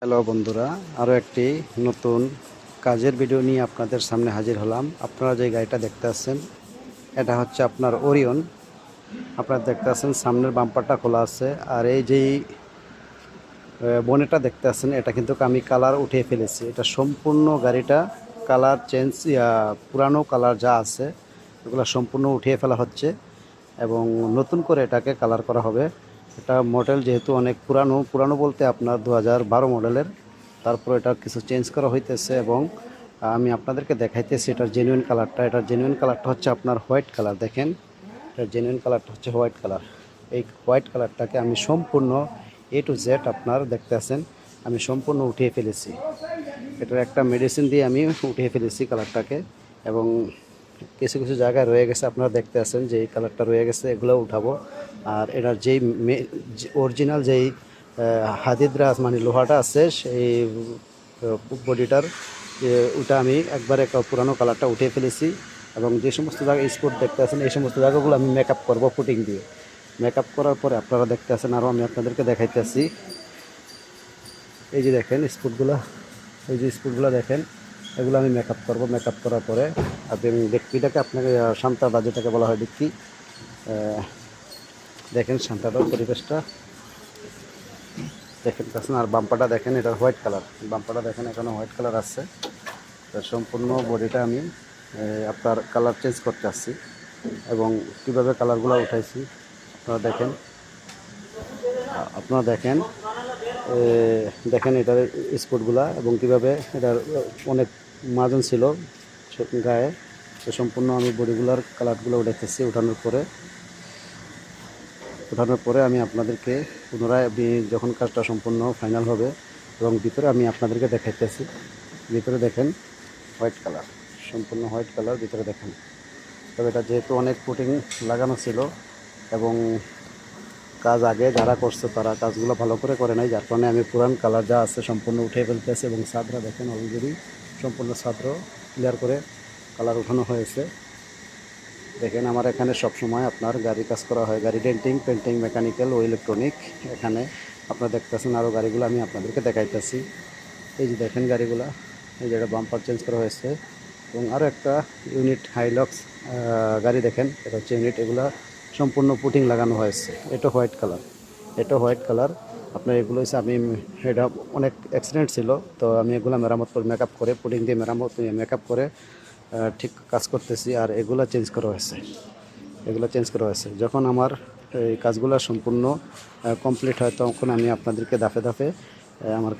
Hello বন্ধুরা, আরও একটি নতুন কাজের ভিডিও নিয়ে আপনাদের সামনে হাজির হলাম। আপনারা যে গাড়িটা দেখতে পাচ্ছেন এটা হচ্ছে আপনার ওরিয়ন। আপনারা দেখতে পাচ্ছেন সামনের বাম্পারটা খোলা আছে, আর এই যেই বনেটটা দেখতে পাচ্ছেন এটা কিন্তু আমি কালার উঠিয়ে ফেলেছি। এটা সম্পূর্ণ গাড়িটা কালার চেঞ্জ, পুরানো কালার যা আছে এগুলো সম্পূর্ণ উঠিয়ে ফেলা হচ্ছে এবং নতুন করে এটাকে কালার করা হবে। এটা মডেল যেহেতু অনেক পুরানো পুরানো বলতে আপনার 2012 মডেলের, তারপর এটা কিছু চেঞ্জ করা হইতেছে এবং আমি আপনাদেরকে দেখাইতেছি এটার জেনুইন কালারটা। এটার জেনুইন কালারটা হচ্ছে আপনার হোয়াইট কালার। দেখেন, এটার জেনুইন কালারটা হচ্ছে হোয়াইট কালার। এই হোয়াইট কালারটাকে আমি সম্পূর্ণ টু জেড আপনার দেখতে আছেন আমি সম্পূর্ণ উঠিয়ে ফেলেছি। এটার একটা মেডিসিন দিয়ে আমি উঠিয়ে ফেলেছি কালারটাকে, এবং কিছু কিছু জায়গায় রয়ে গেছে, আপনারা দেখতে আছেন যে এই কালারটা রয়ে গেছে, এগুলো উঠাবো। আর এটার যেই অরিজিনাল যেই হাদিদরাজ মানে লোহাটা আছে সেই বডিটার ওটা আমি একবারে পুরানো কালারটা উঠিয়ে ফেলেছি। এবং যে সমস্ত জায়গায় স্পট দেখতে আছেন এই সমস্ত জায়গাগুলো আমি মেকআপ করবো পুটিং দিয়ে। মেকআপ করার পরে আপনারা দেখতে আছেন, আরও আমি আপনাদেরকে দেখাইতেছি। এই যে দেখেন স্পটগুলো, এই যে স্পটগুলো দেখেন, এগুলো আমি মেকআপ করব। মেকআপ করার পরে আপনি ডিক্কিটাকে আপনাকে শান্তা যেটাকে বলা হয় ডিক্কি, দেখেন শান্তাটার পরিবেশটা দেখেন পাচ্ছেন। আর বাম্পারটা দেখেন, এটা হোয়াইট কালার। বাম্পারটা দেখেন এখনও হোয়াইট কালার আছে। সম্পূর্ণ বডিটা আমি আপনার কালার চেঞ্জ করতে আসছি এবং কীভাবে কালারগুলো উঠাইছি আপনারা দেখেন দেখেন এটার স্পটগুলা এবং কীভাবে এটার অনেক মার্জিন ছিল গায়ে। তো সম্পূর্ণ আমি বডিগুলার কালারগুলো উঠাইতেছি। ওঠানোর পরে আমি আপনাদেরকে পুনরায় যখন কাজটা সম্পূর্ণ ফাইনাল হবে এবং ভিতরে আমি আপনাদেরকে দেখাইতেছি। ভিতরে দেখেন হোয়াইট কালার, সম্পূর্ণ হোয়াইট কালার ভিতরে দেখেন। তবে এটা যেহেতু অনেক পুটিং লাগানো ছিল এবং কাজ আগে যারা করছে তারা কাজগুলো ভালো করে করে নাই, যার কারণে আমি পুরান কালার যা আছে সম্পূর্ণ উঠে ফেলতেছি। এবং ছাদরা দেখেন অলরেডি সম্পূর্ণ ছাদ্র ক্লিয়ার করে কালার উঠানো হয়েছে। দেখেন আমার এখানে সবসময় আপনার গাড়ি কাজ করা হয়, গাড়ি ডেন্টিং, পেন্টিং, মেকানিক্যাল ও ইলেকট্রনিক। এখানে আপনারা দেখতেছেন আরও গাড়িগুলো আমি আপনাদেরকে দেখাইতেছি। এই যে দেখেন গাড়িগুলো, এই যে বাম্পার চেঞ্জ করা হয়েছে এবং আরও একটা ইউনিট হাইলক্স গাড়ি দেখেন, এটা হচ্ছে ইউনিট। এগুলো সম্পূর্ণ পুটিং লাগানো হয়েছে। এটা হোয়াইট কালার, এটা হোয়াইট কালার আপনার। এগুলো হচ্ছে আমি এটা অনেক অ্যাক্সিডেন্ট ছিল, তো আমি এগুলো মেরামত করে মেকআপ করে পুটিং দিয়ে মেকআপ করে ঠিক কাজ করতেছি। আর এগুলো চেঞ্জ করা হয়েছে, এগুলো চেঞ্জ করা হয়েছে। যখন আমার এই কাজগুলো সম্পূর্ণ কমপ্লিট হয় তখন আমি আপনাদেরকে ধাপে ধাপে আমার কাজ